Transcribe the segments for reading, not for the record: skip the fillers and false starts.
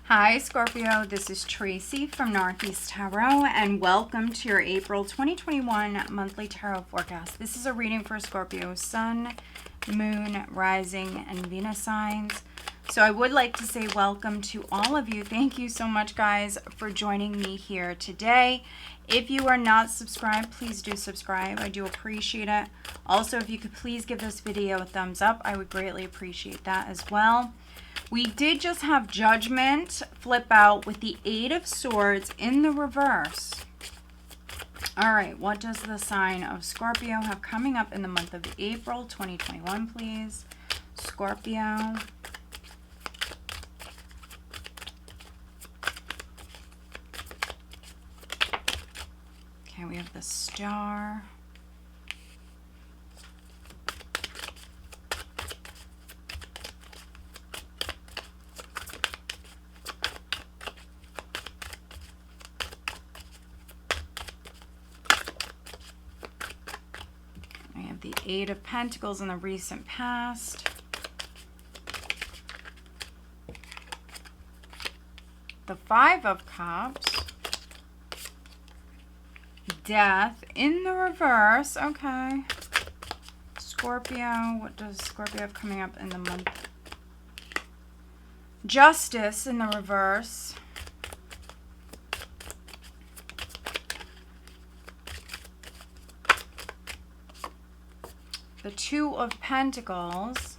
Hi Scorpio, this is Tracy from Northeast Tarot and welcome to your April 2021 monthly tarot forecast. This is a reading for Scorpio Sun, Moon, Rising, and Venus signs. So I would like to say welcome to all of you. Thank you so much guys for joining me here today. If you are not subscribed, please do subscribe. I do appreciate it. Also, if you could please give this video a thumbs up, I would greatly appreciate that as well. We did just have Judgment flip out with the Eight of Swords in the reverse. All right, what does the sign of Scorpio have coming up in the month of April 2021, please? Scorpio. Okay, we have the Star. I have the Eight of Pentacles in the recent past. The Five of Cups. Death in the reverse. Okay. Scorpio. What does Scorpio have coming up in the month? Justice in the reverse. The Two of Pentacles.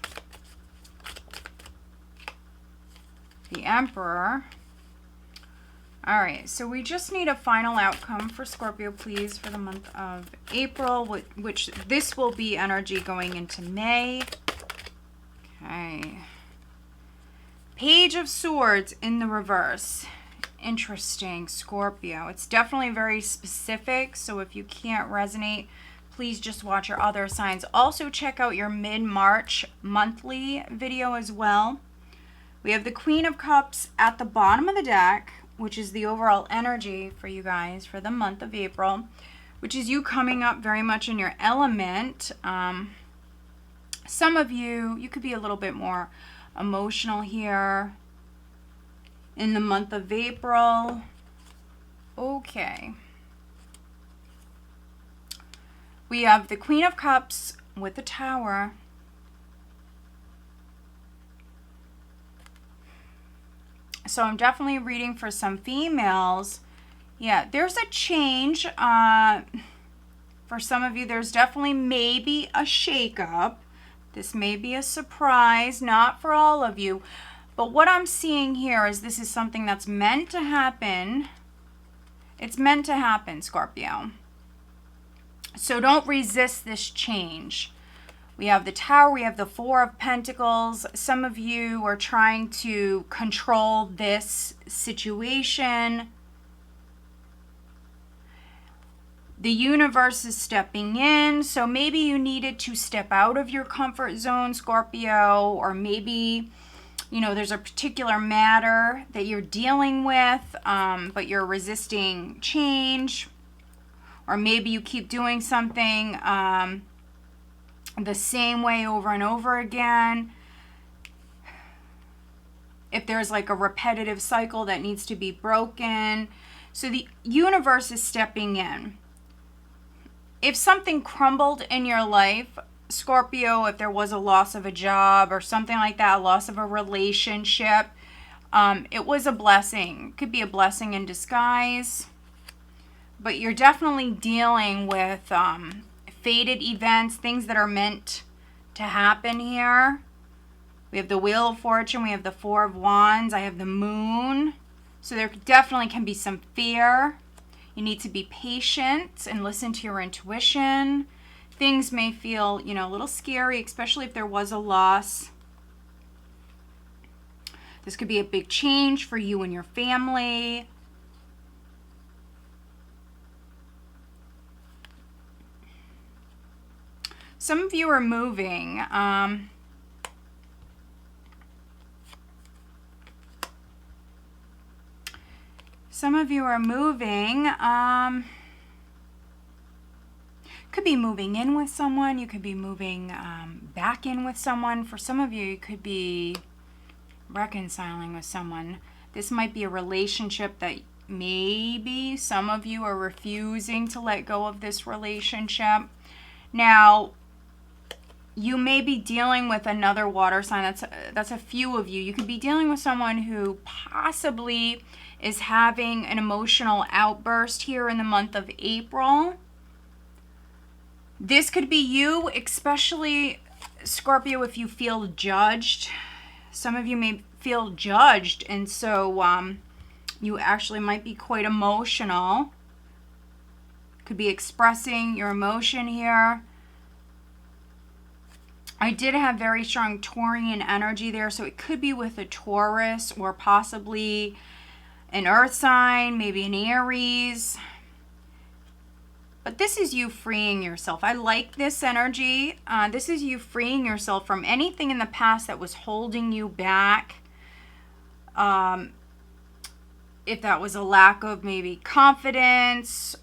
The Emperor. All right, so we just need a final outcome for Scorpio, please, for the month of April, which this will be energy going into May. Okay. Page of Swords in the reverse. Interesting, Scorpio. It's definitely very specific, so if you can't resonate, please just watch your other signs. Also, check out your mid-March monthly video as well. We have the Queen of Cups at the bottom of the deck, which is the overall energy for you guys for the month of April, which is you coming up very much in your element. Some of you could be a little bit more emotional here in the month of April. Okay. We have the Queen of Cups with the Tower. So I'm definitely reading for some females. Yeah, there's a change. For some of you, there's definitely maybe a shakeup. This may be a surprise, not for all of you. But what I'm seeing here is this is something that's meant to happen. It's meant to happen, Scorpio. So don't resist this change. We have the Tower, we have the Four of Pentacles. Some of you are trying to control this situation. The universe is stepping in, so maybe you needed to step out of your comfort zone, Scorpio, or maybe, you know, there's a particular matter that you're dealing with, but you're resisting change, or maybe you keep doing something the same way over and over again. If there's like a repetitive cycle that needs to be broken. So the universe is stepping in. If something crumbled in your life, Scorpio, if there was a loss of a job or something like that, a loss of a relationship, it was a blessing. It could be a blessing in disguise. But you're definitely dealing with fated events, things that are meant to happen here. We have the Wheel of Fortune, we have the Four of Wands, I have the Moon. So there definitely can be some fear. You need to be patient and listen to your intuition. Things may feel, you know, a little scary, especially if there was a loss. This could be a big change for you and your family. Some of you are moving. Some of you are moving. Could be moving in with someone. You could be moving back in with someone. For some of you, you could be reconciling with someone. This might be a relationship that maybe some of you are refusing to let go of this relationship. Now, you may be dealing with another water sign. That's a few of you. You could be dealing with someone who possibly is having an emotional outburst here in the month of April. This could be you, especially Scorpio, if you feel judged. Some of you may feel judged, and so you actually might be quite emotional. Could be expressing your emotion here. I did have very strong Taurian energy there, so it could be with a Taurus or possibly an earth sign, maybe an Aries. But this is you freeing yourself. I like this energy. This is you freeing yourself from anything in the past that was holding you back. If that was a lack of maybe confidence,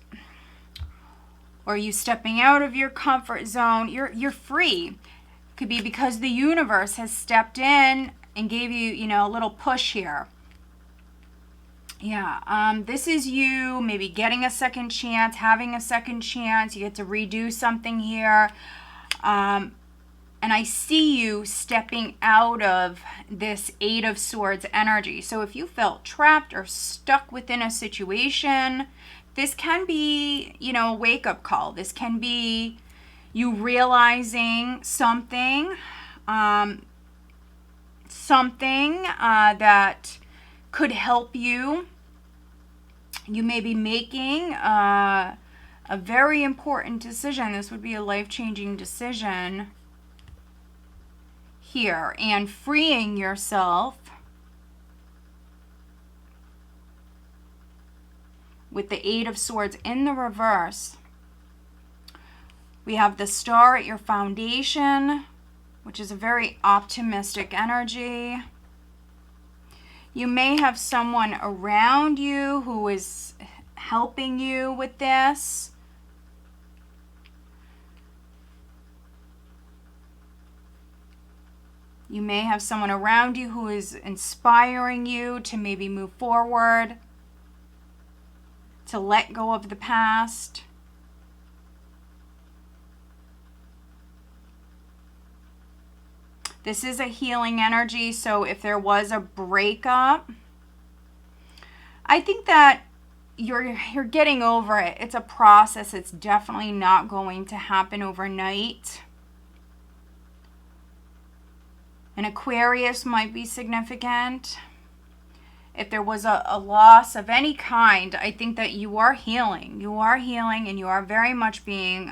or you stepping out of your comfort zone, you're free. Could be because the universe has stepped in and gave you, a little push here. Yeah, this is you maybe getting a second chance, having a second chance. You get to redo something here. And I see you stepping out of this Eight of Swords energy. So if you felt trapped or stuck within a situation, this can be, a wake-up call. This can be you realizing something, that could help you. You may be making a very important decision. This would be a life-changing decision here, and freeing yourself with the Eight of Swords in the reverse. We have the Star at your foundation, which is a very optimistic energy. You may have someone around you who is helping you with this. You may have someone around you who is inspiring you to maybe move forward, to let go of the past. This is a healing energy, so if there was a breakup, I think that you're getting over it. It's a process. It's definitely not going to happen overnight. An Aquarius might be significant. If there was a loss of any kind, I think that you are healing. You are healing, and you are very much being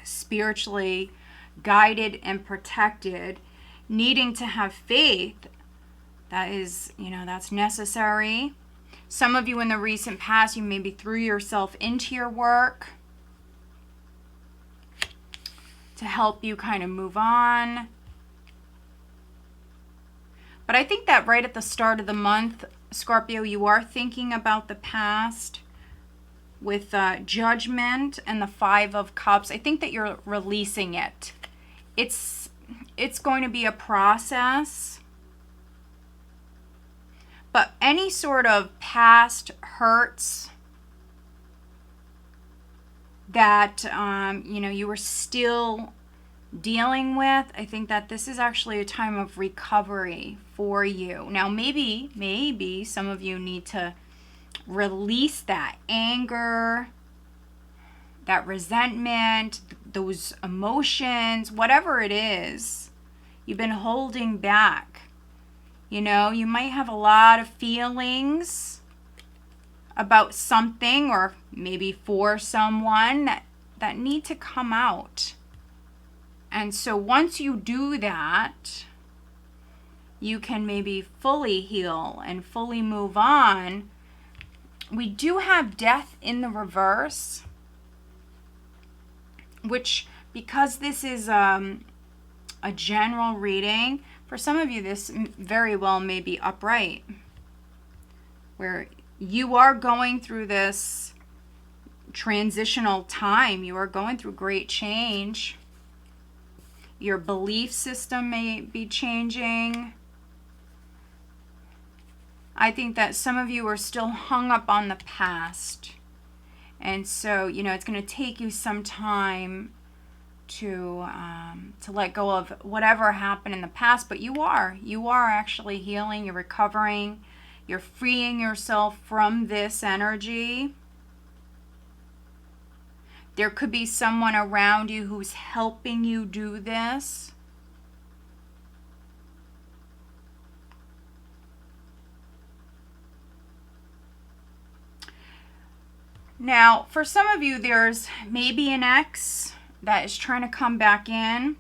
spiritually guided and protected. Needing to have faith, that is, that's necessary. Some of you in the recent past, you maybe threw yourself into your work to help you kind of move on. But I think that right at the start of the month, Scorpio, you are thinking about the past with Judgment and the Five of Cups. I think that you're releasing it. It's going to be a process. But any sort of past hurts that, you were still dealing with, I think that this is actually a time of recovery for you. Now, maybe some of you need to release that anger, that resentment, those emotions, whatever it is you've been holding back. You might have a lot of feelings about something, or maybe for someone that need to come out. And so once you do that, you can maybe fully heal and fully move on. We do have Death in the reverse, which, because this is a general reading, for some of you this very well may be upright, where you are going through this transitional time. You are going through great change. Your belief system may be changing. I think that some of you are still hung up on the past. And so, you know, it's going to take you some time to let go of whatever happened in the past. But you are actually healing. You're recovering. You're freeing yourself from this energy. There could be someone around you who's helping you do this. Now, for some of you, there's maybe an ex that is trying to come back in.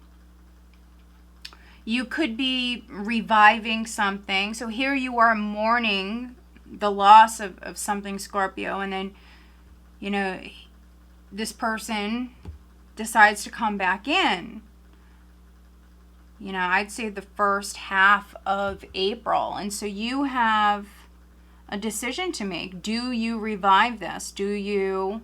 You could be reviving something. So here you are mourning the loss of something, Scorpio, and then, you know, this person decides to come back in. You know, I'd say the first half of April. And so you have a decision to make. Do you revive this? Do you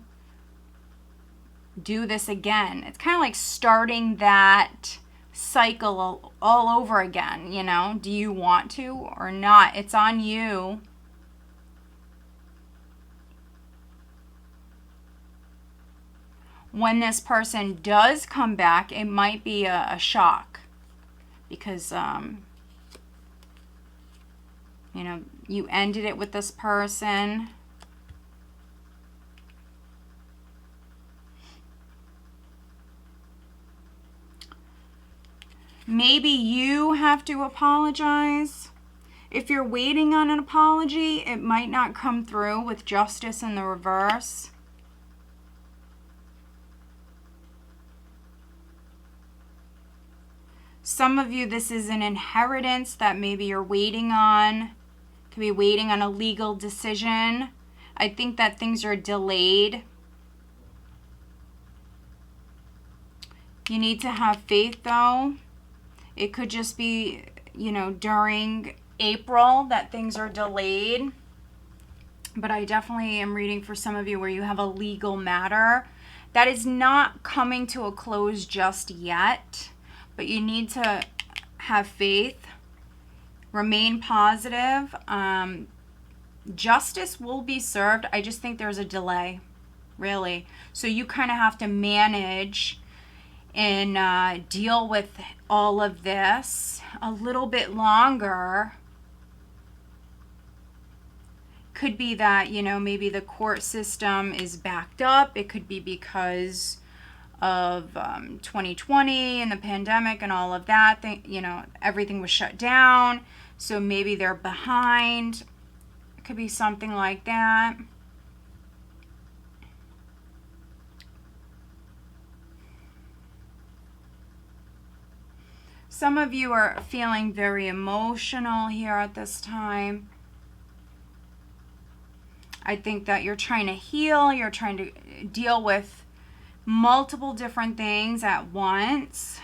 do this again? It's kind of like starting that cycle all over again, you know? Do you want to or not? It's on you. When this person does come back, it might be a shock because, you know, you ended it with this person. Maybe you have to apologize. If you're waiting on an apology, it might not come through with justice in the reverse. Some of you, this is an inheritance that maybe you're waiting on. Could be waiting on a legal decision. I think that things are delayed. You need to have faith, though. It could just be, you know, during April that things are delayed. But I definitely am reading for some of you where you have a legal matter that is not coming to a close just yet. But you need to have faith, remain positive. Justice will be served. I just think there's a delay, really. So you kind of have to manage and deal with all of this a little bit longer. Could be that, you know, maybe the court system is backed up. It could be because of 2020 and the pandemic and all of that. You know, everything was shut down. So maybe they're behind. It could be something like that. Some of you are feeling very emotional here at this time. I think that you're trying to heal. You're trying to deal with multiple different things at once.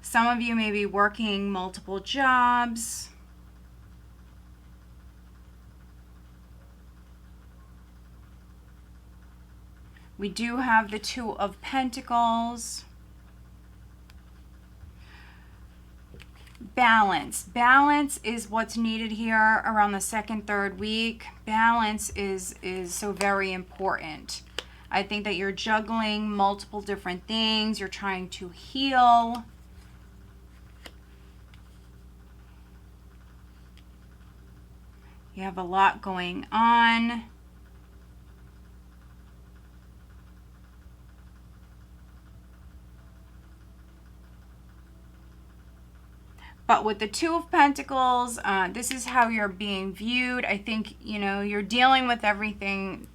Some of you may be working multiple jobs. We do have the Two of Pentacles. Balance. Balance is what's needed here around the second, third week. Balance is so very important. I think that you're juggling multiple different things. You're trying to heal. You have a lot going on. But with the Two of Pentacles, this is how you're being viewed. I think, you know, you're dealing with everything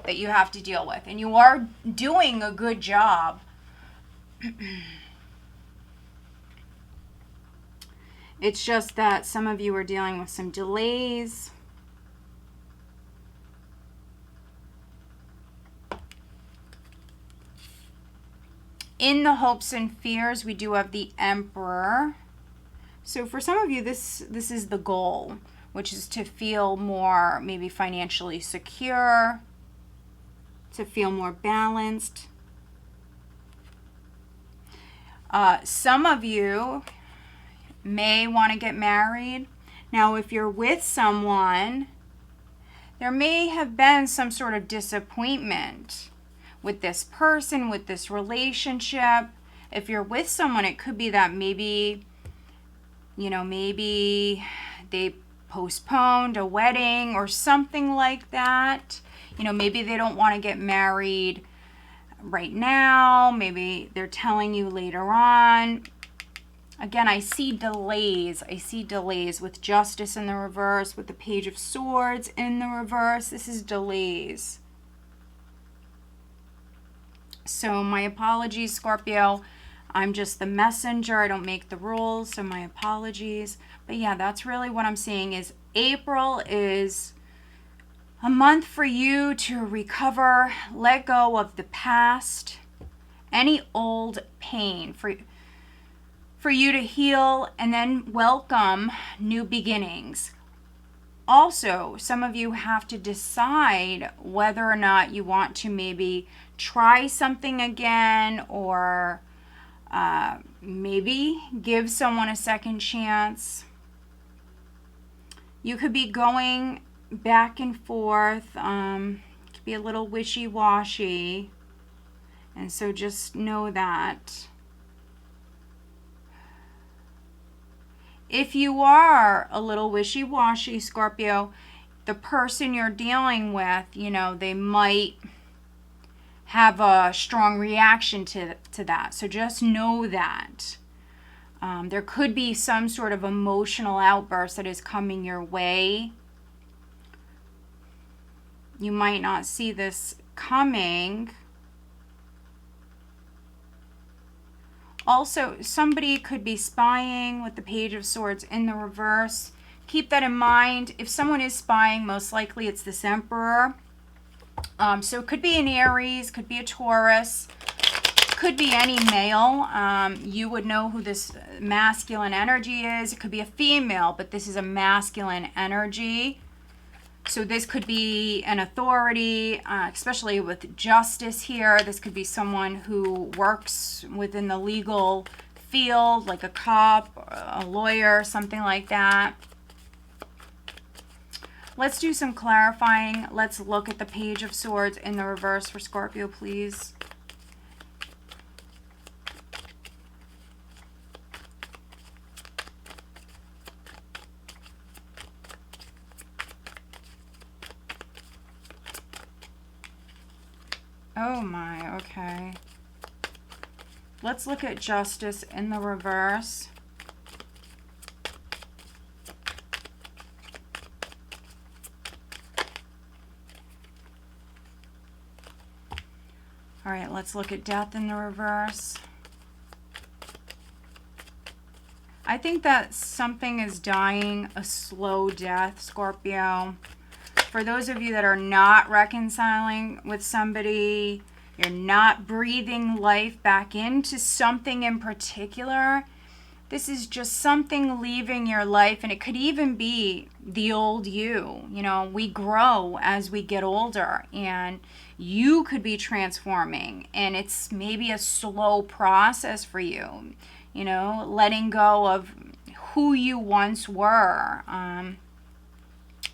that you have to deal with. And you are doing a good job. It's just that some of you are dealing with some delays. In the hopes and fears, we do have the Emperor. So for some of you, this is the goal, which is to feel more maybe financially secure, to feel more balanced. Some of you, may want to get married. Now, if you're with someone, there may have been some sort of disappointment with this person, with this relationship. If you're with someone, it could be that maybe, you know, maybe they postponed a wedding or something like that. You know, maybe they don't want to get married right now. Maybe they're telling you later on. Again, I see delays. I see delays with Justice in the reverse, with the Page of Swords in the reverse. This is delays. So my apologies, Scorpio. I'm just the messenger. I don't make the rules, so my apologies. But yeah, that's really what I'm seeing is April is a month for you to recover, let go of the past, any old pain, for you to heal and then welcome new beginnings. Also, some of you have to decide whether or not you want to maybe try something again, or maybe give someone a second chance. You could be going back and forth, could be a little wishy-washy, and so just know that. If you are a little wishy-washy, Scorpio, the person you're dealing with, you know, they might have a strong reaction to that. So just know that. There could be some sort of emotional outburst that is coming your way. You might not see this coming. Also, somebody could be spying with the Page of Swords in the reverse. Keep that in mind. If someone is spying, most likely it's this Emperor. So it could be an Aries, could be a Taurus, could be any male. You would know who this masculine energy is. It could be a female, but this is a masculine energy. So this could be an authority, especially with Justice here. This could be someone who works within the legal field, like a cop, a lawyer, something like that. Let's do some clarifying. Let's look at the Page of Swords in the reverse for Scorpio, please. Oh my, okay. Let's look at Justice in the reverse. All right, let's look at Death in the reverse. I think that something is dying a slow death, Scorpio. For those of you that are not reconciling with somebody, you're not breathing life back into something in particular, this is just something leaving your life, and it could even be the old you. You know, we grow as we get older, and you could be transforming, and it's maybe a slow process for you, you know, letting go of who you once were.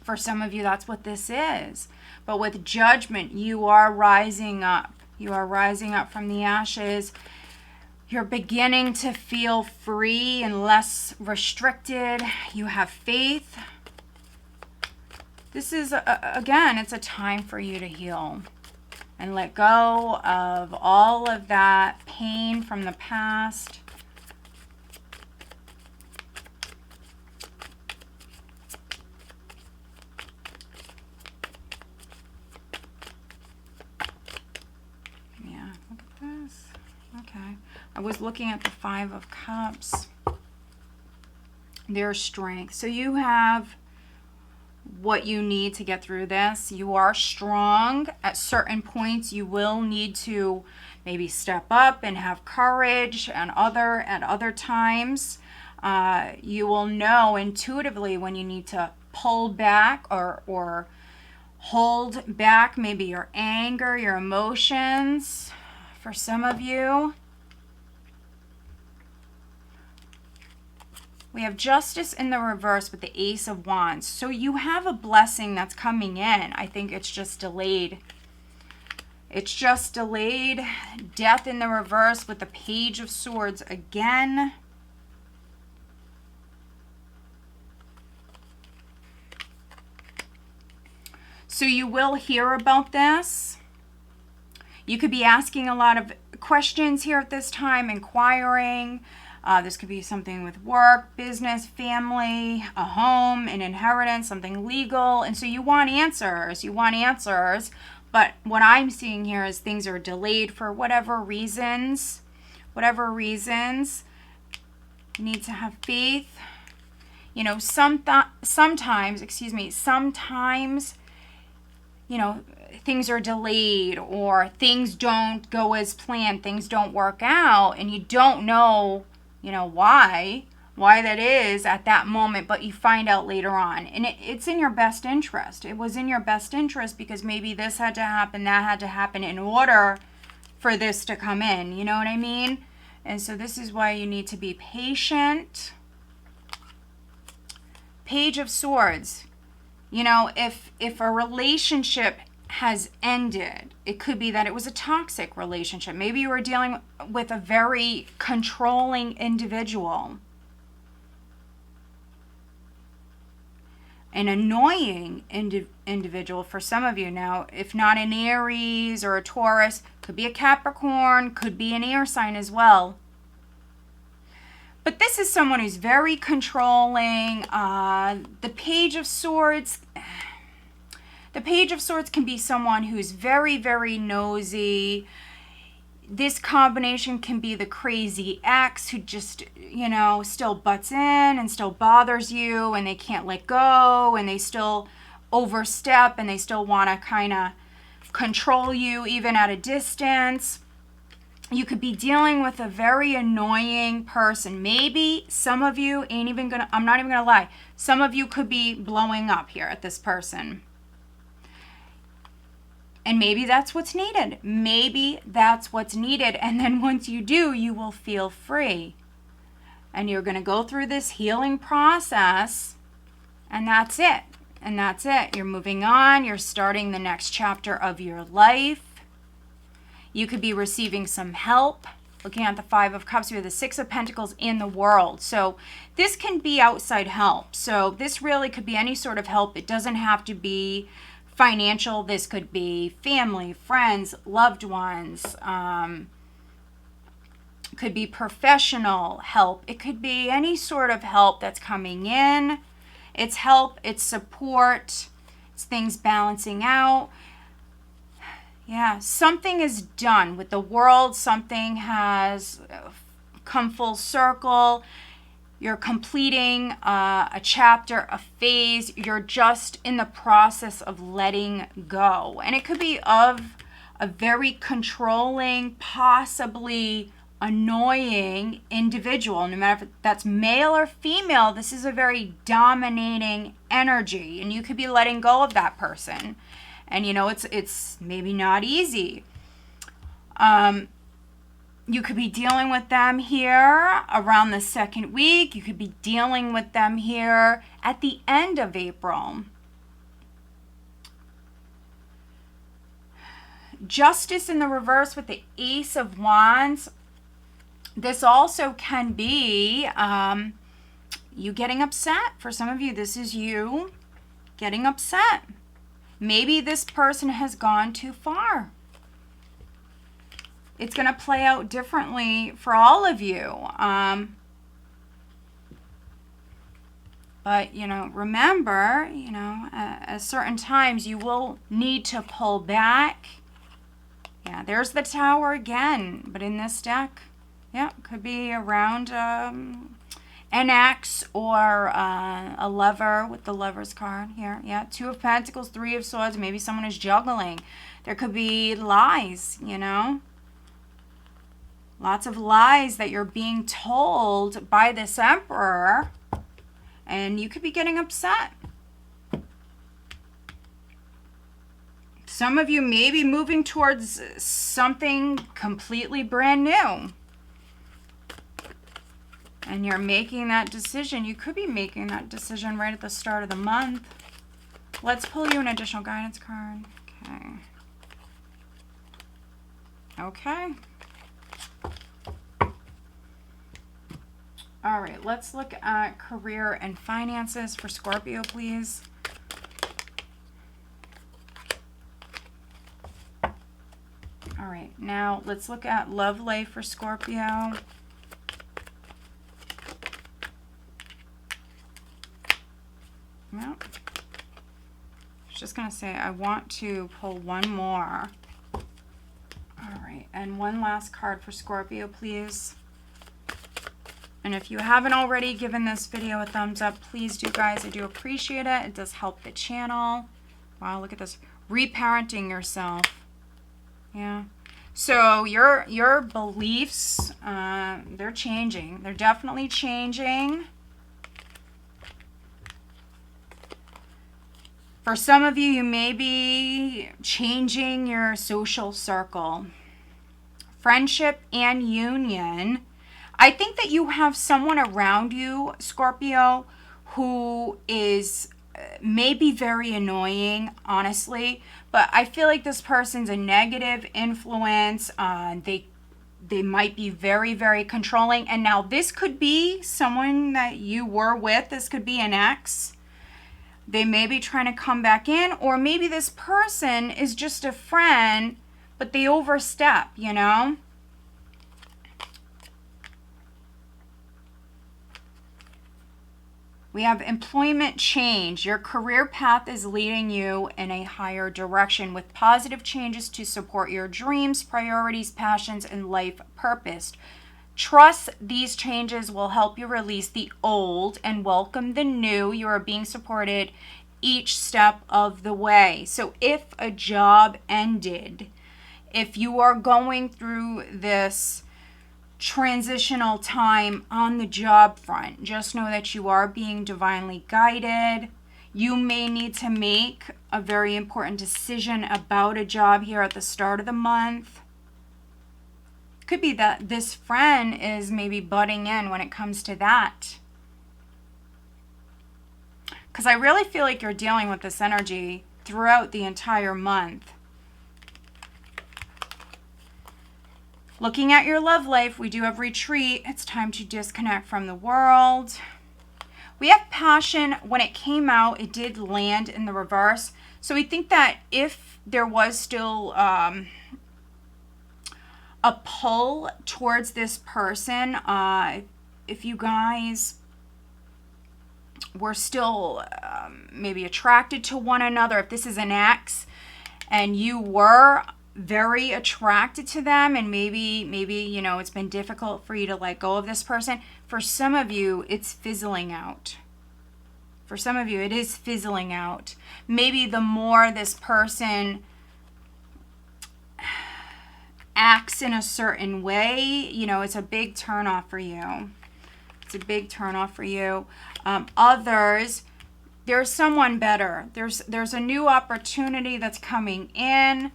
For some of you, that's what this is. But with Judgment, you are rising up. You are rising up from the ashes. You're beginning to feel free and less restricted. You have faith. This is, again, it's a time for you to heal and let go of all of that pain from the past. Okay, I was looking at the Five of Cups. Their strength. So you have what you need to get through this. You are strong. At certain points, you will need to maybe step up and have courage, and at other times, you will know intuitively when you need to pull back or hold back maybe your anger, your emotions. For some of you, We have justice in the reverse with the Ace of Wands. So you have a blessing that's coming in. I think it's just delayed. It's just delayed. Death in the reverse with the Page of Swords again. So you will hear about this. You could be asking a lot of questions here at this time, inquiring. This could be something with work, business, family, a home, an inheritance, something legal. And so you want answers. You want answers. But what I'm seeing here is things are delayed for whatever reasons. Whatever reasons. You need to have faith. You know, sometimes, you know, things are delayed or things don't go as planned, things don't work out, and you don't know, you know, why that is at that moment, but you find out later on. And it's in your best interest. It was in your best interest because maybe this had to happen, that had to happen in order for this to come in. You know what I mean? And so this is why you need to be patient. Page of Swords. You know, if a relationship has ended, it could be that it was a toxic relationship. Maybe you were dealing with a very controlling individual. An annoying individual for some of you. Now, if not an Aries or a Taurus, could be a Capricorn, could be an air sign as well. But this is someone who's very controlling. The Page of Swords. The Page of Swords can be someone who's very, very nosy. This combination can be the crazy ex who just, you know, still butts in and still bothers you and they can't let go and they still overstep and they still want to kind of control you even at a distance. You could be dealing with a very annoying person. Maybe some of you I'm not even gonna lie. Some of you could be blowing up here at this person. And maybe that's what's needed. Maybe that's what's needed. And then once you do, you will feel free. And you're going to go through this healing process. And that's it. And that's it. You're moving on. You're starting the next chapter of your life. You could be receiving some help. Looking at the Five of Cups, we have the Six of Pentacles in the world. So this can be outside help. So this really could be any sort of help. It doesn't have to be financial. This could be family, friends, loved ones. Could be professional help. It could be any sort of help that's coming in. It's help, it's support, it's things balancing out. Yeah, something is done with the world. Something has come full circle. You're completing a chapter, a phase. You're just in the process of letting go. And it could be of a very controlling, possibly annoying individual. No matter if that's male or female, this is a very dominating energy. And you could be letting go of that person. And, you know, it's maybe not easy. You could be dealing with them here around the second week. You could be dealing with them here at the end of April. Justice in the reverse with the Ace of Wands. This also can be you getting upset. For some of you, this is you getting upset. Maybe this person has gone too far. It's going to play out differently for all of you. But, you know, remember, you know, at certain times you will need to pull back. Yeah, there's the Tower again. But in this deck, yeah, could be around an X or a Lover with the Lover's card here. Yeah, Two of Pentacles, Three of Swords. Maybe someone is juggling. There could be lies, you know. Lots of lies that you're being told by this Emperor. And you could be getting upset. Some of you may be moving towards something completely brand new. And you're making that decision. You could be making that decision right at the start of the month. Let's pull you an additional guidance card. Okay. Okay. All right, let's look at career and finances for Scorpio, please. All right, now let's look at love life for Scorpio. Well, I was just going to say I want to pull one more. All right, and one last card for Scorpio, please. And if you haven't already given this video a thumbs up, please do, guys. I do appreciate it. It does help the channel. Wow, look at this. Reparenting yourself. Yeah. So your beliefs, they're changing. They're definitely changing. For some of you, you may be changing your social circle. Friendship and union. I think that you have someone around you, Scorpio, who is maybe very annoying, honestly. But I feel like this person's a negative influence. They might be very, very controlling. And now this could be someone that you were with. This could be an ex. They may be trying to come back in. Or maybe this person is just a friend, but they overstep, you know? We have employment change. Your career path is leading you in a higher direction with positive changes to support your dreams, priorities, passions, and life purpose. Trust these changes will help you release the old and welcome the new. You are being supported each step of the way. So if a job ended, if you are going through this transitional time on the job front, just know that you are being divinely guided. You may need to make a very important decision about a job here at the start of the month. Could be that this friend is maybe butting in when it comes to that. Because I really feel like you're dealing with this energy throughout the entire month. Looking at your love life, we do have retreat. It's time to disconnect from the world. We have passion. When it came out, it did land in the reverse. So we think that if there was still a pull towards this person, if you guys were still maybe attracted to one another, if this is an ex and you were very attracted to them, and maybe you know it's been difficult for you to let go of this person, for some of you it's fizzling out. For some of you it is fizzling out. Maybe the more this person acts in a certain way, you know, it's a big turnoff for you. It's a big turnoff for you. Others, there's someone better. There's a new opportunity that's coming in.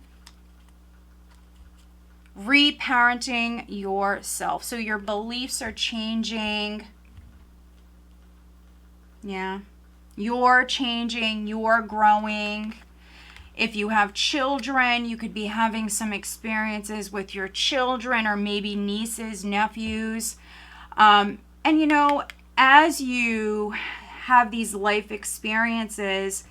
Reparenting yourself. So your beliefs are changing. Yeah. You're changing. You're growing. If you have children, you could be having some experiences with your children or maybe nieces, nephews. And you know, as you have these life experiences,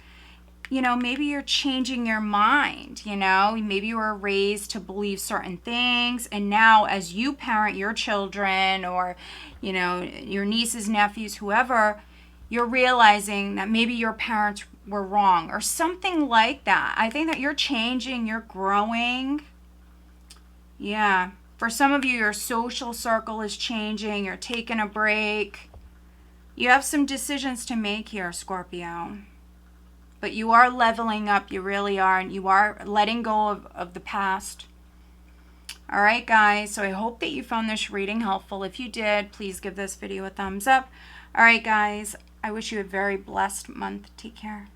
you know, maybe you're changing your mind, you know, maybe you were raised to believe certain things. And now as you parent your children or, you know, your nieces, nephews, whoever, you're realizing that maybe your parents were wrong or something like that. I think that you're changing, you're growing. Yeah. For some of you, your social circle is changing. You're taking a break. You have some decisions to make here, Scorpio. But you are leveling up, you really are, and you are letting go of the past. All right, guys, so I hope that you found this reading helpful. If you did, please give this video a thumbs up. All right, guys, I wish you a very blessed month. Take care.